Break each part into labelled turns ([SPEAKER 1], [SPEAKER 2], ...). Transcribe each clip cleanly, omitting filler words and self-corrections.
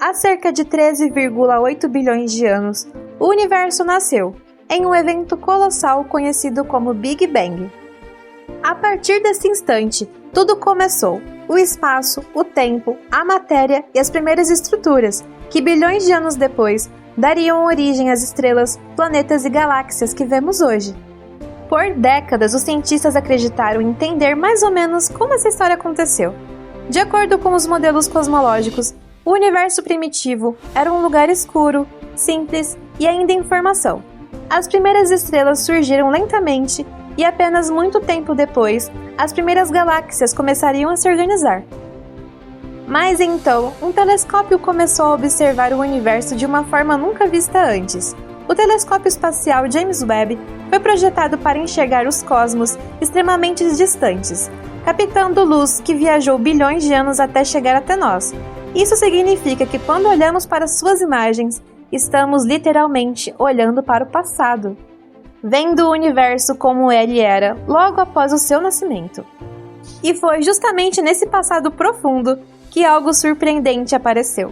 [SPEAKER 1] Há cerca de 13,8 bilhões de anos, o universo nasceu, em um evento colossal conhecido como Big Bang. A partir desse instante, tudo começou: o espaço, o tempo, a matéria e as primeiras estruturas, que bilhões de anos depois dariam origem às estrelas, planetas e galáxias que vemos hoje. Por décadas, os cientistas acreditaram entender mais ou menos como essa história aconteceu. De acordo com os modelos cosmológicos, o universo primitivo era um lugar escuro, simples e ainda em formação. As primeiras estrelas surgiram lentamente e apenas muito tempo depois, as primeiras galáxias começariam a se organizar. Mas então, um telescópio começou a observar o universo de uma forma nunca vista antes. O telescópio espacial James Webb foi projetado para enxergar os cosmos extremamente distantes, captando luz que viajou bilhões de anos até chegar até nós. Isso significa que quando olhamos para suas imagens, estamos literalmente olhando para o passado, vendo o universo como ele era logo após o seu nascimento. E foi justamente nesse passado profundo que algo surpreendente apareceu.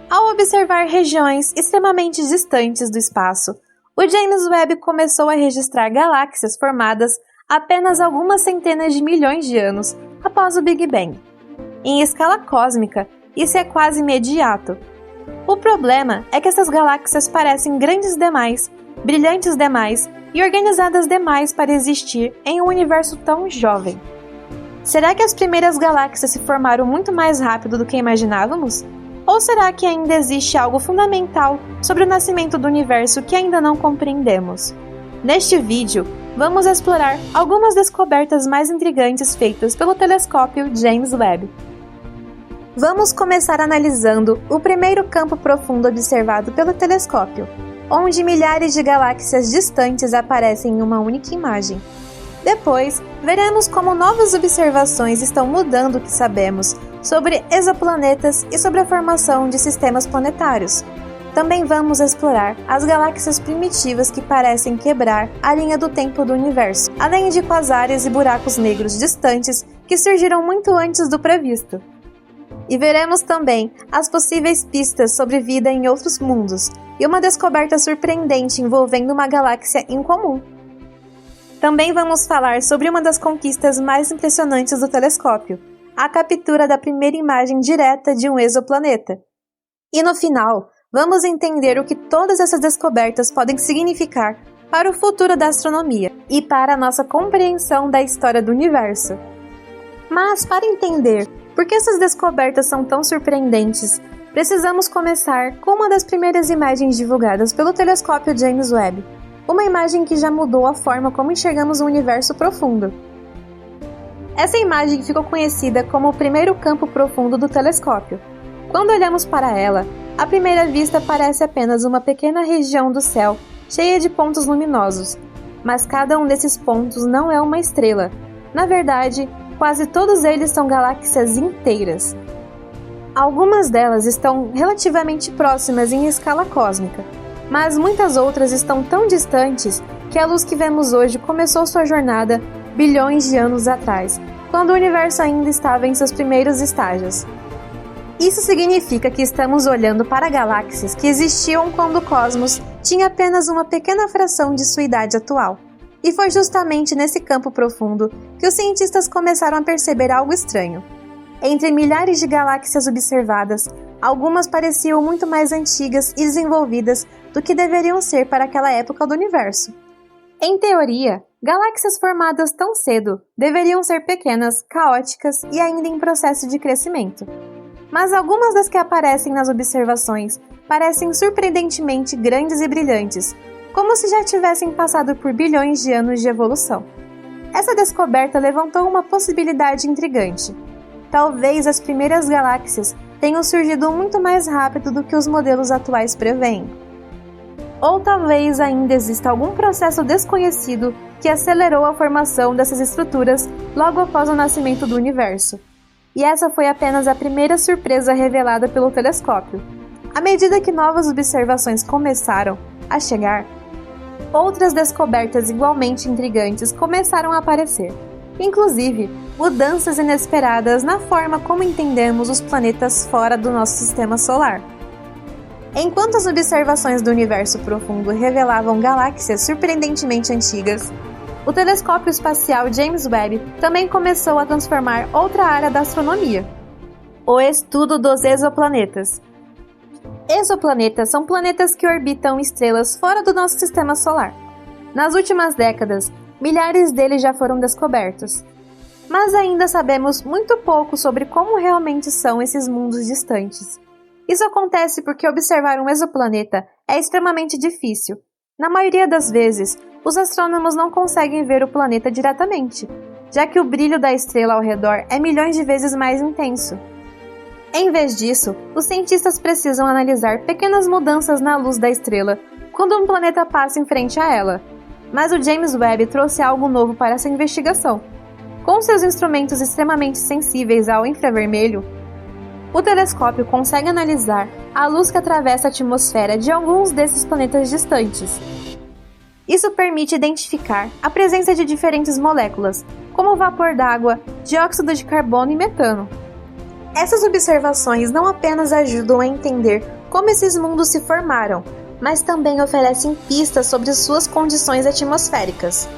[SPEAKER 1] Ao observar regiões extremamente distantes do espaço, o James Webb começou a registrar galáxias formadas apenas algumas centenas de milhões de anos após o Big Bang. Em escala cósmica, isso é quase imediato. O problema é que essas galáxias parecem grandes demais, brilhantes demais e organizadas demais para existir em um universo tão jovem. Será que as primeiras galáxias se formaram muito mais rápido do que imaginávamos? Ou será que ainda existe algo fundamental sobre o nascimento do universo que ainda não compreendemos? Neste vídeo, vamos explorar algumas descobertas mais intrigantes feitas pelo telescópio James Webb. Vamos começar analisando o primeiro campo profundo observado pelo telescópio, onde milhares de galáxias distantes aparecem em uma única imagem. Depois, veremos como novas observações estão mudando o que sabemos sobre exoplanetas e sobre a formação de sistemas planetários. Também vamos explorar as galáxias primitivas que parecem quebrar a linha do tempo do universo, além de quasares e buracos negros distantes que surgiram muito antes do previsto. E veremos também as possíveis pistas sobre vida em outros mundos e uma descoberta surpreendente envolvendo uma galáxia incomum. Também vamos falar sobre uma das conquistas mais impressionantes do telescópio, a captura da primeira imagem direta de um exoplaneta. E no final, vamos entender o que todas essas descobertas podem significar para o futuro da astronomia e para a nossa compreensão da história do universo. Mas para entender por que essas descobertas são tão surpreendentes, precisamos começar com uma das primeiras imagens divulgadas pelo telescópio James Webb, uma imagem que já mudou a forma como enxergamos o universo profundo. Essa imagem ficou conhecida como o primeiro campo profundo do telescópio. Quando olhamos para ela, à primeira vista parece apenas uma pequena região do céu cheia de pontos luminosos, mas cada um desses pontos não é uma estrela. Na verdade, quase todos eles são galáxias inteiras. Algumas delas estão relativamente próximas em escala cósmica, mas muitas outras estão tão distantes que a luz que vemos hoje começou sua jornada bilhões de anos atrás, quando o universo ainda estava em seus primeiros estágios. Isso significa que estamos olhando para galáxias que existiam quando o cosmos tinha apenas uma pequena fração de sua idade atual. E foi justamente nesse campo profundo que os cientistas começaram a perceber algo estranho. Entre milhares de galáxias observadas, algumas pareciam muito mais antigas e desenvolvidas do que deveriam ser para aquela época do universo. Em teoria, galáxias formadas tão cedo deveriam ser pequenas, caóticas e ainda em processo de crescimento. Mas algumas das que aparecem nas observações parecem surpreendentemente grandes e brilhantes, como se já tivessem passado por bilhões de anos de evolução. Essa descoberta levantou uma possibilidade intrigante. Talvez as primeiras galáxias tenham surgido muito mais rápido do que os modelos atuais prevêem. Ou talvez ainda exista algum processo desconhecido que acelerou a formação dessas estruturas logo após o nascimento do universo. E essa foi apenas a primeira surpresa revelada pelo telescópio. À medida que novas observações começaram a chegar, outras descobertas igualmente intrigantes começaram a aparecer. Inclusive, mudanças inesperadas na forma como entendemos os planetas fora do nosso sistema solar. Enquanto as observações do universo profundo revelavam galáxias surpreendentemente antigas, o telescópio espacial James Webb também começou a transformar outra área da astronomia: o estudo dos exoplanetas. Exoplanetas são planetas que orbitam estrelas fora do nosso sistema solar. Nas últimas décadas, milhares deles já foram descobertos. Mas ainda sabemos muito pouco sobre como realmente são esses mundos distantes. Isso acontece porque observar um exoplaneta é extremamente difícil. Na maioria das vezes, os astrônomos não conseguem ver o planeta diretamente, já que o brilho da estrela ao redor é milhões de vezes mais intenso. Em vez disso, os cientistas precisam analisar pequenas mudanças na luz da estrela quando um planeta passa em frente a ela. Mas o James Webb trouxe algo novo para essa investigação. Com seus instrumentos extremamente sensíveis ao infravermelho, o telescópio consegue analisar a luz que atravessa a atmosfera de alguns desses planetas distantes. Isso permite identificar a presença de diferentes moléculas, como vapor d'água, dióxido de carbono e metano. Essas observações não apenas ajudam a entender como esses mundos se formaram, mas também oferecem pistas sobre suas condições atmosféricas.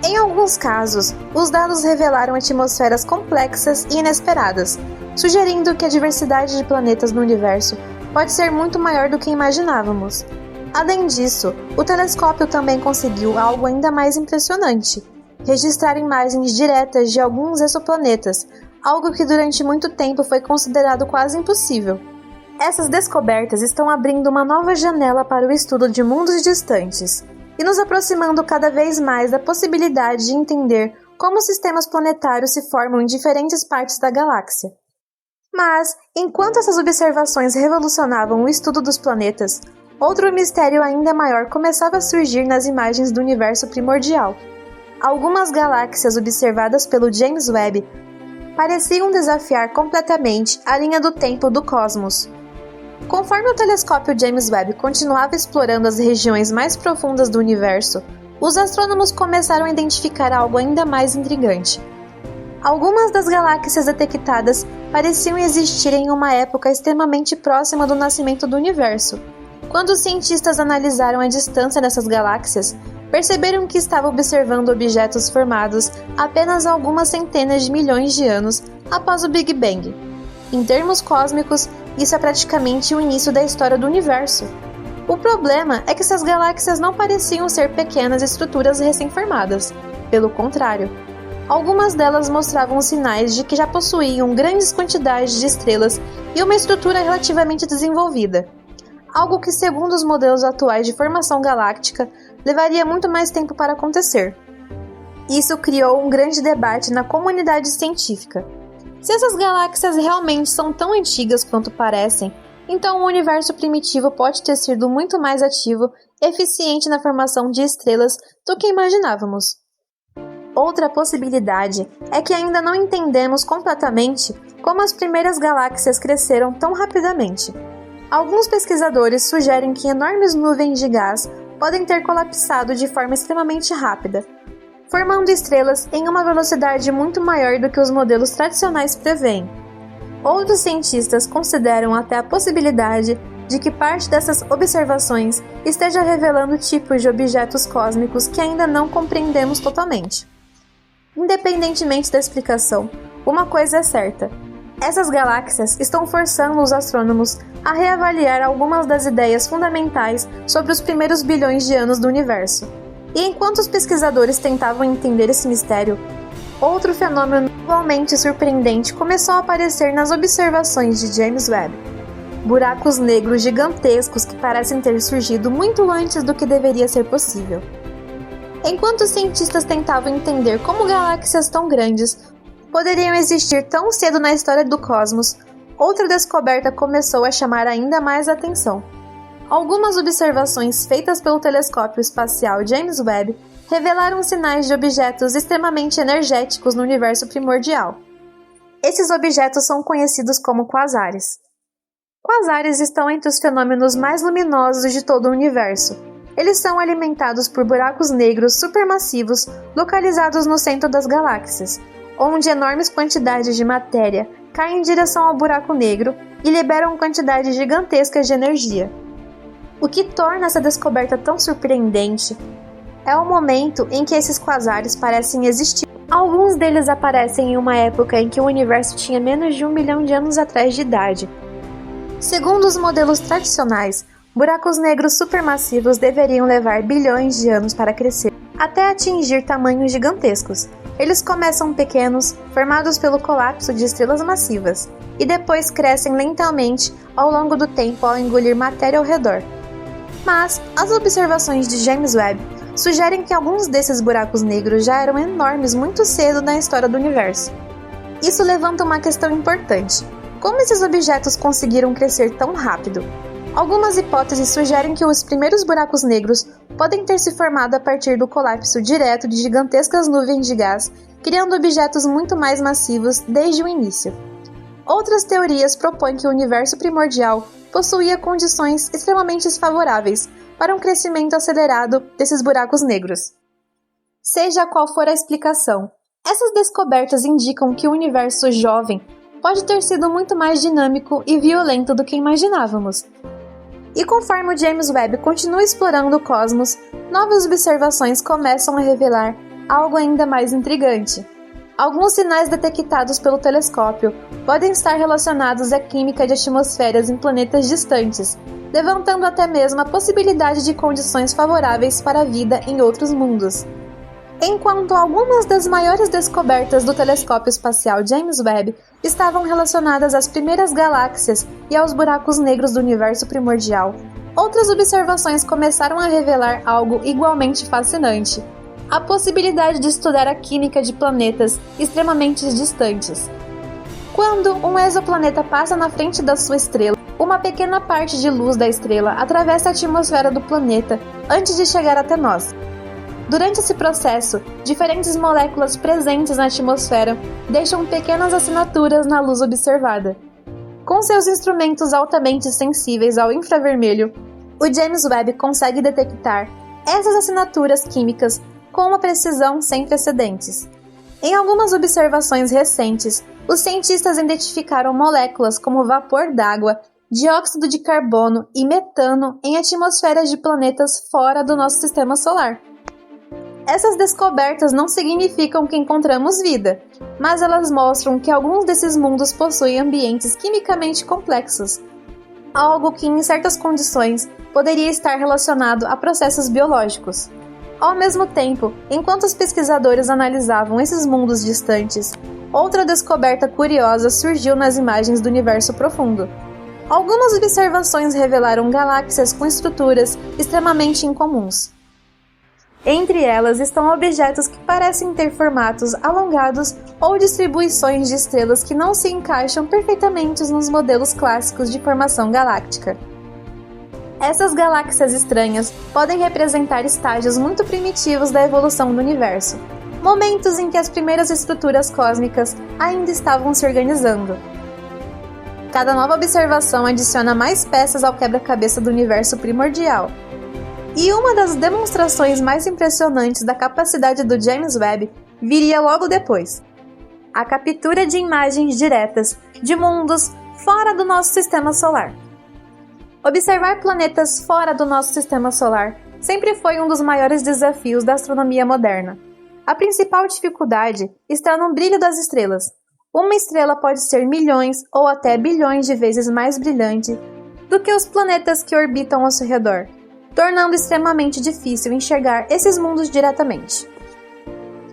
[SPEAKER 1] Em alguns casos, os dados revelaram atmosferas complexas e inesperadas, sugerindo que a diversidade de planetas no universo pode ser muito maior do que imaginávamos. Além disso, o telescópio também conseguiu algo ainda mais impressionante: registrar imagens diretas de alguns exoplanetas, algo que durante muito tempo foi considerado quase impossível. Essas descobertas estão abrindo uma nova janela para o estudo de mundos distantes e nos aproximando cada vez mais da possibilidade de entender como os sistemas planetários se formam em diferentes partes da galáxia. Mas, enquanto essas observações revolucionavam o estudo dos planetas, outro mistério ainda maior começava a surgir nas imagens do universo primordial. Algumas galáxias observadas pelo James Webb pareciam desafiar completamente a linha do tempo do cosmos. Conforme o telescópio James Webb continuava explorando as regiões mais profundas do universo, os astrônomos começaram a identificar algo ainda mais intrigante. Algumas das galáxias detectadas pareciam existir em uma época extremamente próxima do nascimento do universo. Quando os cientistas analisaram a distância dessas galáxias, perceberam que estavam observando objetos formados apenas algumas centenas de milhões de anos após o Big Bang. Em termos cósmicos, isso é praticamente o início da história do universo. O problema é que essas galáxias não pareciam ser pequenas estruturas recém-formadas. Pelo contrário, algumas delas mostravam sinais de que já possuíam grandes quantidades de estrelas e uma estrutura relativamente desenvolvida. Algo que, segundo os modelos atuais de formação galáctica, levaria muito mais tempo para acontecer. Isso criou um grande debate na comunidade científica. Se essas galáxias realmente são tão antigas quanto parecem, então o universo primitivo pode ter sido muito mais ativo e eficiente na formação de estrelas do que imaginávamos. Outra possibilidade é que ainda não entendemos completamente como as primeiras galáxias cresceram tão rapidamente. Alguns pesquisadores sugerem que enormes nuvens de gás podem ter colapsado de forma extremamente rápida, formando estrelas em uma velocidade muito maior do que os modelos tradicionais prevêem. Outros cientistas consideram até a possibilidade de que parte dessas observações esteja revelando tipos de objetos cósmicos que ainda não compreendemos totalmente. Independentemente da explicação, uma coisa é certa: essas galáxias estão forçando os astrônomos a reavaliar algumas das ideias fundamentais sobre os primeiros bilhões de anos do universo. E enquanto os pesquisadores tentavam entender esse mistério, outro fenômeno igualmente surpreendente começou a aparecer nas observações de James Webb: buracos negros gigantescos que parecem ter surgido muito antes do que deveria ser possível. Enquanto os cientistas tentavam entender como galáxias tão grandes poderiam existir tão cedo na história do cosmos, outra descoberta começou a chamar ainda mais a atenção. Algumas observações feitas pelo telescópio espacial James Webb revelaram sinais de objetos extremamente energéticos no universo primordial. Esses objetos são conhecidos como quasares. Quasares estão entre os fenômenos mais luminosos de todo o universo. Eles são alimentados por buracos negros supermassivos localizados no centro das galáxias, onde enormes quantidades de matéria caem em direção ao buraco negro e liberam quantidades gigantescas de energia. O que torna essa descoberta tão surpreendente é o momento em que esses quasares parecem existir. Alguns deles aparecem em uma época em que o universo tinha menos de 1 milhão de anos atrás de idade. Segundo os modelos tradicionais, buracos negros supermassivos deveriam levar bilhões de anos para crescer, até atingir tamanhos gigantescos. Eles começam pequenos, formados pelo colapso de estrelas massivas, e depois crescem lentamente ao longo do tempo ao engolir matéria ao redor. Mas as observações de James Webb sugerem que alguns desses buracos negros já eram enormes muito cedo na história do universo. Isso levanta uma questão importante: como esses objetos conseguiram crescer tão rápido? Algumas hipóteses sugerem que os primeiros buracos negros podem ter se formado a partir do colapso direto de gigantescas nuvens de gás, criando objetos muito mais massivos desde o início. Outras teorias propõem que o universo primordial possuía condições extremamente favoráveis para um crescimento acelerado desses buracos negros. Seja qual for a explicação, essas descobertas indicam que o universo jovem pode ter sido muito mais dinâmico e violento do que imaginávamos. E conforme o James Webb continua explorando o cosmos, novas observações começam a revelar algo ainda mais intrigante. Alguns sinais detectados pelo telescópio podem estar relacionados à química de atmosferas em planetas distantes, levantando até mesmo a possibilidade de condições favoráveis para a vida em outros mundos. Enquanto algumas das maiores descobertas do telescópio espacial James Webb estavam relacionadas às primeiras galáxias e aos buracos negros do universo primordial, outras observações começaram a revelar algo igualmente fascinante: a possibilidade de estudar a química de planetas extremamente distantes. Quando um exoplaneta passa na frente da sua estrela, uma pequena parte de luz da estrela atravessa a atmosfera do planeta antes de chegar até nós. Durante esse processo, diferentes moléculas presentes na atmosfera deixam pequenas assinaturas na luz observada. Com seus instrumentos altamente sensíveis ao infravermelho, o James Webb consegue detectar essas assinaturas químicas com uma precisão sem precedentes. Em algumas observações recentes, os cientistas identificaram moléculas como vapor d'água, dióxido de carbono e metano em atmosferas de planetas fora do nosso sistema solar. Essas descobertas não significam que encontramos vida, mas elas mostram que alguns desses mundos possuem ambientes quimicamente complexos, algo que em certas condições poderia estar relacionado a processos biológicos. Ao mesmo tempo, enquanto os pesquisadores analisavam esses mundos distantes, outra descoberta curiosa surgiu nas imagens do universo profundo. Algumas observações revelaram galáxias com estruturas extremamente incomuns. Entre elas estão objetos que parecem ter formatos alongados ou distribuições de estrelas que não se encaixam perfeitamente nos modelos clássicos de formação galáctica. Essas galáxias estranhas podem representar estágios muito primitivos da evolução do universo, momentos em que as primeiras estruturas cósmicas ainda estavam se organizando. Cada nova observação adiciona mais peças ao quebra-cabeça do universo primordial. E uma das demonstrações mais impressionantes da capacidade do James Webb viria logo depois: a captura de imagens diretas de mundos fora do nosso sistema solar. Observar planetas fora do nosso sistema solar sempre foi um dos maiores desafios da astronomia moderna. A principal dificuldade está no brilho das estrelas. Uma estrela pode ser milhões ou até bilhões de vezes mais brilhante do que os planetas que orbitam ao seu redor, tornando extremamente difícil enxergar esses mundos diretamente.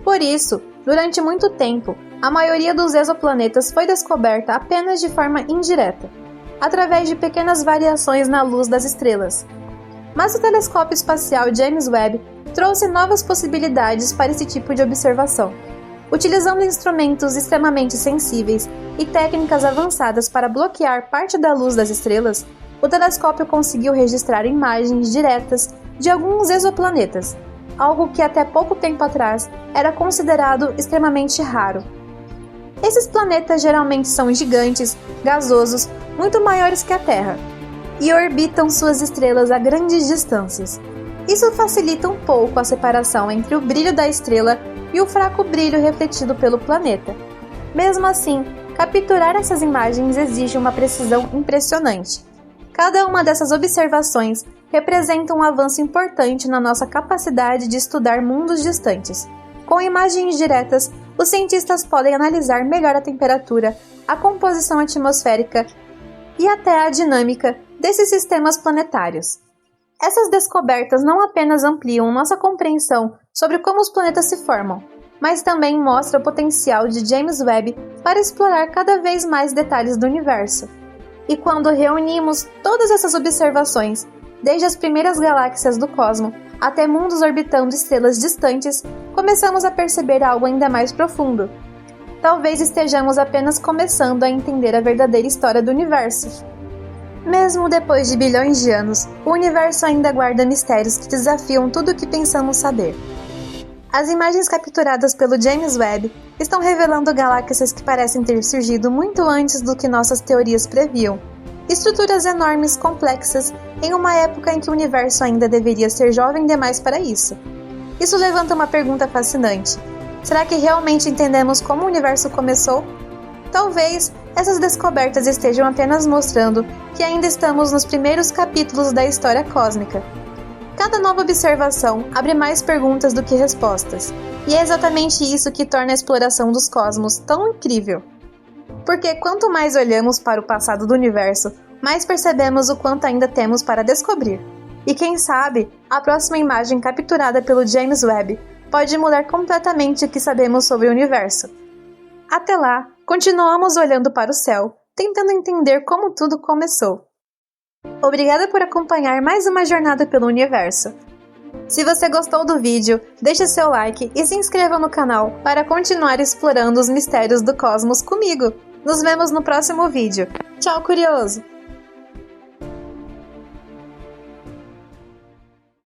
[SPEAKER 1] Por isso, durante muito tempo, a maioria dos exoplanetas foi descoberta apenas de forma indireta, através de pequenas variações na luz das estrelas. Mas o telescópio espacial James Webb trouxe novas possibilidades para esse tipo de observação. Utilizando instrumentos extremamente sensíveis e técnicas avançadas para bloquear parte da luz das estrelas, o telescópio conseguiu registrar imagens diretas de alguns exoplanetas, algo que até pouco tempo atrás era considerado extremamente raro. Esses planetas geralmente são gigantes, gasosos, muito maiores que a Terra, e orbitam suas estrelas a grandes distâncias. Isso facilita um pouco a separação entre o brilho da estrela e o fraco brilho refletido pelo planeta. Mesmo assim, Capturar essas imagens exige uma precisão impressionante. Cada uma dessas observações representa um avanço importante na nossa capacidade de estudar mundos distantes. Com imagens diretas, os cientistas podem analisar melhor a temperatura, a composição atmosférica e até a dinâmica desses sistemas planetários. Essas descobertas não apenas ampliam nossa compreensão sobre como os planetas se formam, mas também mostram o potencial de James Webb para explorar cada vez mais detalhes do universo. E quando reunimos todas essas observações, desde as primeiras galáxias do cosmos até mundos orbitando estrelas distantes, começamos a perceber algo ainda mais profundo. Talvez estejamos apenas começando a entender a verdadeira história do universo. Mesmo depois de bilhões de anos, o universo ainda guarda mistérios que desafiam tudo o que pensamos saber. As imagens capturadas pelo James Webb estão revelando galáxias que parecem ter surgido muito antes do que nossas teorias previam. Estruturas enormes, complexas, em uma época em que o universo ainda deveria ser jovem demais para isso. Isso levanta uma pergunta fascinante. Será que realmente entendemos como o universo começou? Talvez essas descobertas estejam apenas mostrando que ainda estamos nos primeiros capítulos da história cósmica. Cada nova observação abre mais perguntas do que respostas, e é exatamente isso que torna a exploração dos cosmos tão incrível. Porque quanto mais olhamos para o passado do universo, mais percebemos o quanto ainda temos para descobrir. E quem sabe, a próxima imagem capturada pelo James Webb pode mudar completamente o que sabemos sobre o universo. Até lá, continuamos olhando para o céu, tentando entender como tudo começou. Obrigada por acompanhar mais uma jornada pelo universo. Se você gostou do vídeo, deixe seu like e se inscreva no canal para continuar explorando os mistérios do cosmos comigo. Nos vemos no próximo vídeo. Tchau, curioso!